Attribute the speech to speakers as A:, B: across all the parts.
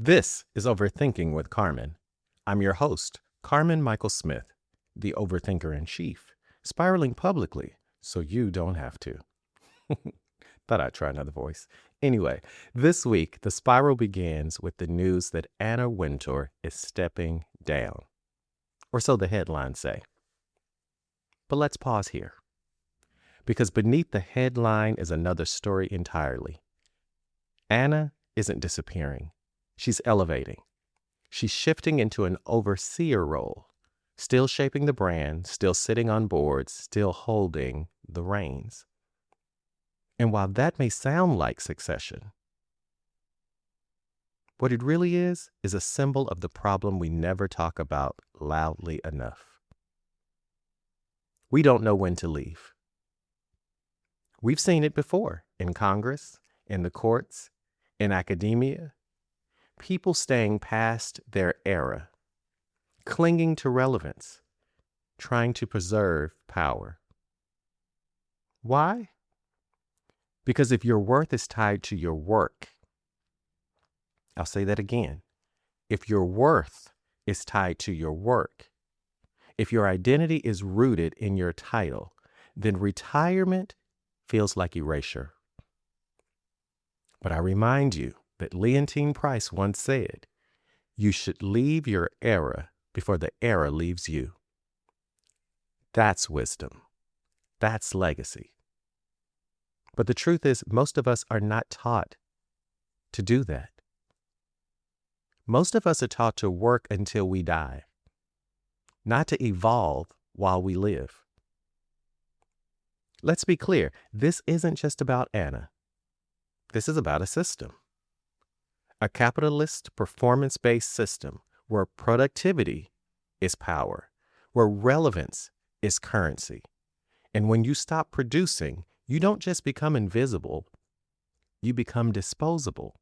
A: This is Overthinking with Carmen. I'm your host, Carmen Michael Smith, the overthinker in chief, spiraling publicly so you don't have to. Thought I'd try another voice. Anyway, this week, the spiral begins with the news that Anna Wintour is stepping down. Or so the headlines say. But let's pause here. Because beneath the headline is another story entirely. Anna isn't disappearing. She's elevating. She's shifting into an overseer role, still shaping the brand, still sitting on boards, still holding the reins. And while that may sound like succession, what it really is a symbol of the problem we never talk about loudly enough. We don't know when to leave. We've seen it before in Congress, in the courts, in academia. People staying past their era, clinging to relevance, trying to preserve power. Why? Because if your worth is tied to your work, I'll say that again. If your worth is tied to your work, if your identity is rooted in your title, then retirement feels like erasure. But I remind you that Leontine Price once said, you should leave your era before the era leaves you. That's wisdom. That's legacy. But the truth is, most of us are not taught to do that. Most of us are taught to work until we die, not to evolve while we live. Let's be clear, this isn't just about Anna. This is about a system. A capitalist, performance-based system where productivity is power, where relevance is currency. And when you stop producing, you don't just become invisible, you become disposable.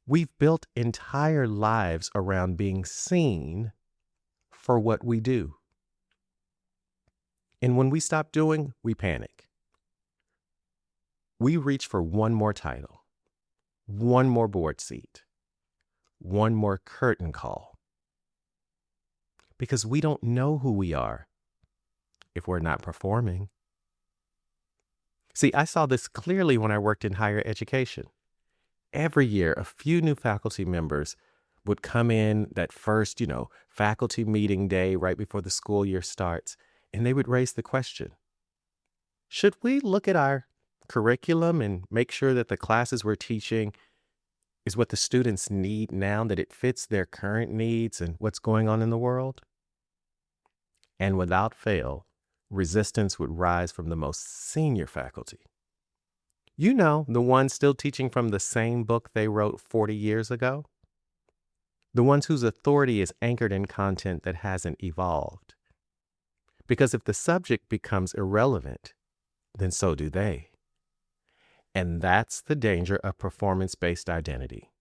A: We've built entire lives around being seen for what we do. And when we stop doing, we panic. We reach for one more title. One more board seat, one more curtain call. Because we don't know who we are if we're not performing. See, I saw this clearly when I worked in higher education. Every year, a few new faculty members would come in that first, faculty meeting day right before the school year starts, and they would raise the question, should we look at our curriculum and make sure that the classes we're teaching is what the students need now, that it fits their current needs and what's going on in the world? And without fail, resistance would rise from the most senior faculty. The ones still teaching from the same book they wrote 40 years ago. The ones whose authority is anchored in content that hasn't evolved. Because if the subject becomes irrelevant, then so do they. And that's the danger of performance-based identity.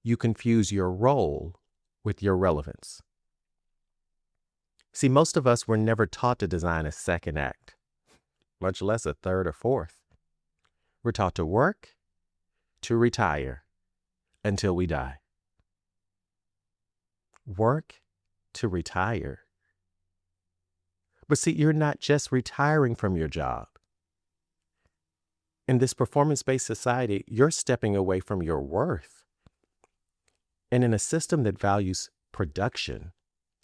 A: You confuse your role with your relevance. See, most of us were never taught to design a second act, much less a third or fourth. We're taught to work, to retire, until we die. Work to retire. But see, you're not just retiring from your job. In this performance-based society, you're stepping away from your worth. And in a system that values production,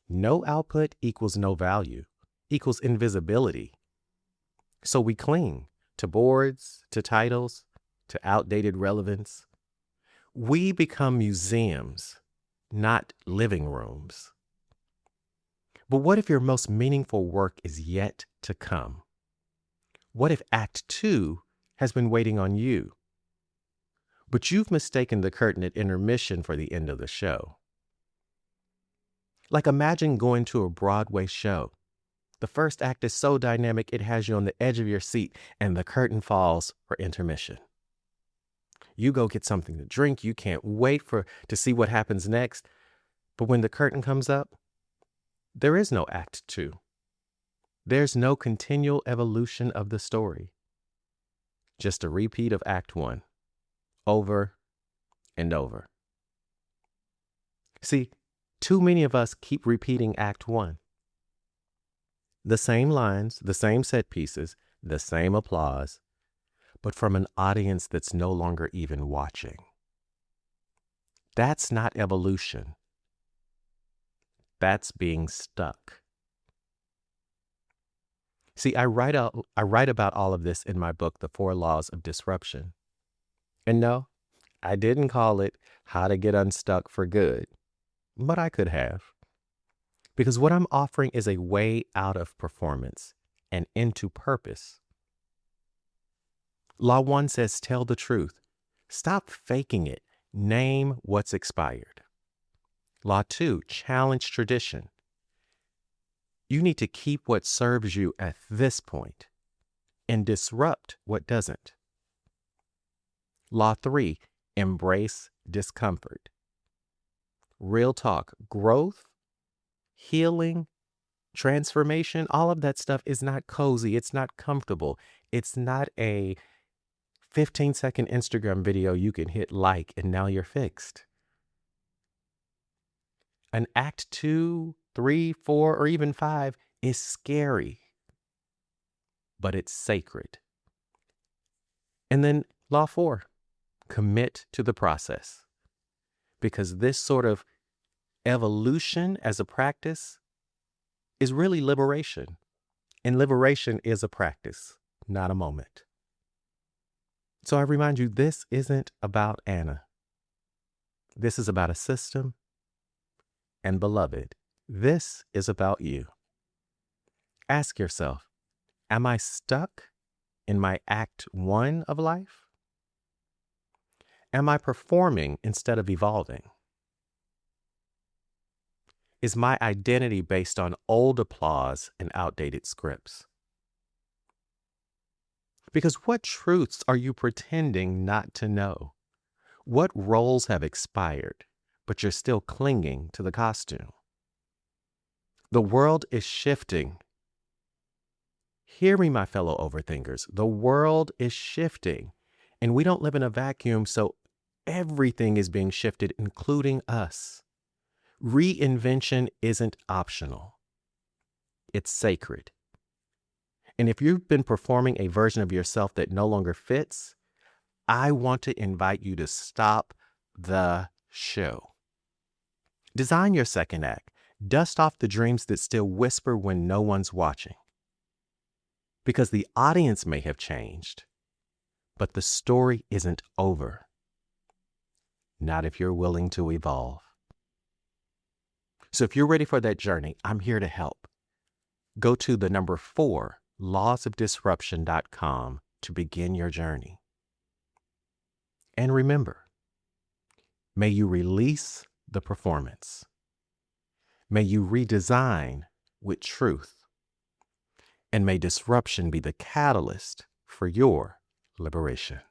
A: no output equals no value, equals invisibility. So we cling to boards, to titles, to outdated relevance. We become museums, not living rooms. But what if your most meaningful work is yet to come? What if Act 2 has been waiting on you, but you've mistaken the curtain at intermission for the end of the show? Like, imagine going to a Broadway show. The first act is so dynamic it has you on the edge of your seat, and the curtain falls for intermission. You go get something to drink. You can't wait to see what happens next. But when the curtain comes up, there is no Act 2. There's no continual evolution of the story. Just a repeat of Act 1, over and over. See, too many of us keep repeating Act 1. The same lines, the same set pieces, the same applause, but from an audience that's no longer even watching. That's not evolution. That's being stuck. See, I write about all of this in my book, The 4 Laws of Disruption. And no, I didn't call it How to Get Unstuck for Good, but I could have. Because what I'm offering is a way out of performance and into purpose. Law 1 says, tell the truth. Stop faking it. Name what's expired. Law 2, challenge tradition. You need to keep what serves you at this point and disrupt what doesn't. Law 3, embrace discomfort. Real talk, growth, healing, transformation, all of that stuff is not cozy. It's not comfortable. It's not a 15-second Instagram video you can hit like and now you're fixed. An Act 2, 3, 4, or even 5 is scary, but it's sacred. And then Law 4, commit to the process. Because this sort of evolution as a practice is really liberation. And liberation is a practice, not a moment. So I remind you, this isn't about Anna. This is about a system. And beloved, this is about you. Ask yourself, am I stuck in my Act 1 of life? Am I performing instead of evolving? Is my identity based on old applause and outdated scripts? Because what truths are you pretending not to know? What roles have expired, but you're still clinging to the costume? The world is shifting. Hear me, my fellow overthinkers. The world is shifting, and we don't live in a vacuum, so everything is being shifted, including us. Reinvention isn't optional. It's sacred. And if you've been performing a version of yourself that no longer fits, I want to invite you to stop the show. Design your second act. Dust off the dreams that still whisper when no one's watching. Because the audience may have changed, but the story isn't over. Not if you're willing to evolve. So if you're ready for that journey, I'm here to help. Go to the number 4, lawsofdisruption.com to begin your journey. And remember, may you release the performance. May you redesign with truth. And may disruption be the catalyst for your liberation.